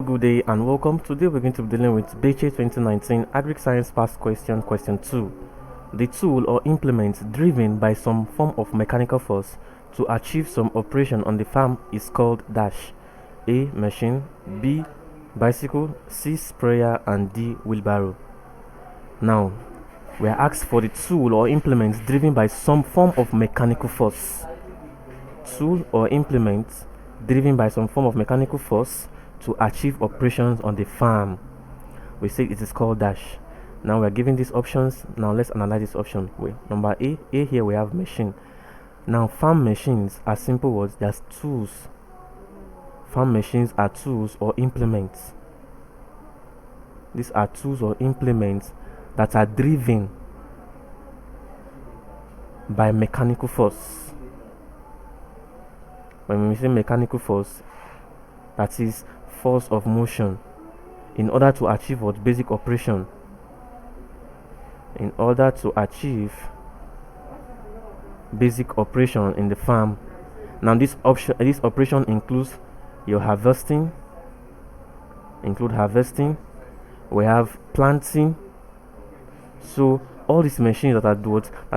Good day and welcome. Today we're going to be dealing with BECE 2019 AGRIC Science Past Question, Question 2. The tool or implement driven by some form of mechanical force to achieve some operation on the farm is called dash. A. Machine, B. Bicycle, C. Sprayer, and D. Wheelbarrow. Now, we are asked for the tool or implement driven by some form of mechanical force. Tool or implement driven by some form of mechanical force to achieve operations on the farm. We say it is called dash. Now we are given these options. Now let's analyze this option. Number A here we have machine. Now farm machines are simple words. There's tools. Farm machines are tools or implements. These are tools or implements that are driven by mechanical force. When we say mechanical force, that is force of motion, in order to achieve what basic operation. In order to achieve basic operation in the farm. Now this operation includes your harvesting. We have planting. So all these machines that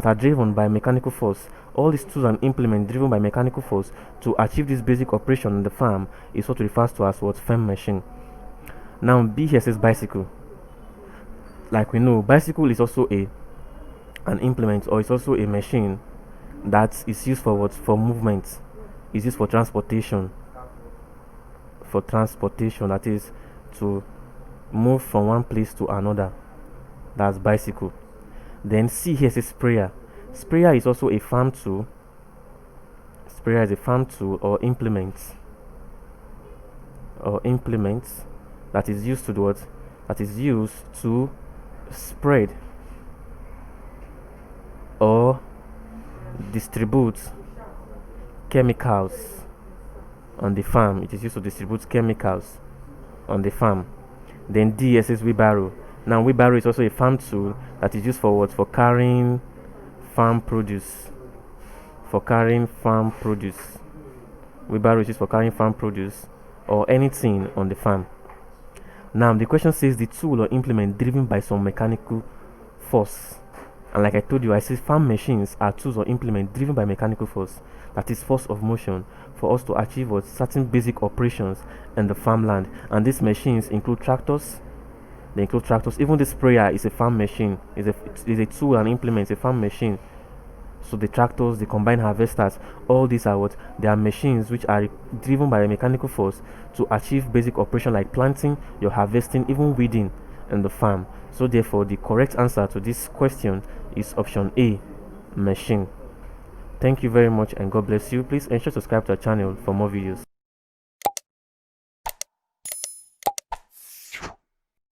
are driven by mechanical force, all these tools and implements driven by mechanical force to achieve this basic operation in the farm is what refers to as what farm machine. Now B here says bicycle. Like we know, bicycle is also an implement, or it's also a machine that is used for what? For movement. It's used for transportation. That is to move from one place to another. That's bicycle. Then C here says sprayer. Sprayer is also a farm tool. Sprayer is a farm tool or implement that is used to do what? That is used to spread or distribute chemicals on the farm. It is used to distribute chemicals on the farm. Then D says wheelbarrow. Now wheelbarrow is also a farm tool that is used for what? For carrying farm produce. Wheelbarrow is used for carrying farm produce or anything on the farm. Now the question says the tool or implement driven by some mechanical force. And like I told you, I say farm machines are tools or implements driven by mechanical force, that is force of motion, for us to achieve what? Certain basic operations in the farmland. And these machines include tractors. They include tractors. Even the sprayer is a farm machine. Is a tool and implement, a farm machine. So the tractors, the combine harvesters, all these are what? They are machines which are driven by a mechanical force to achieve basic operation like planting, your harvesting, even weeding in the farm. So therefore the correct answer to this question is option A, machine. Thank you very much and God bless you. Please ensure to subscribe to our channel for more videos.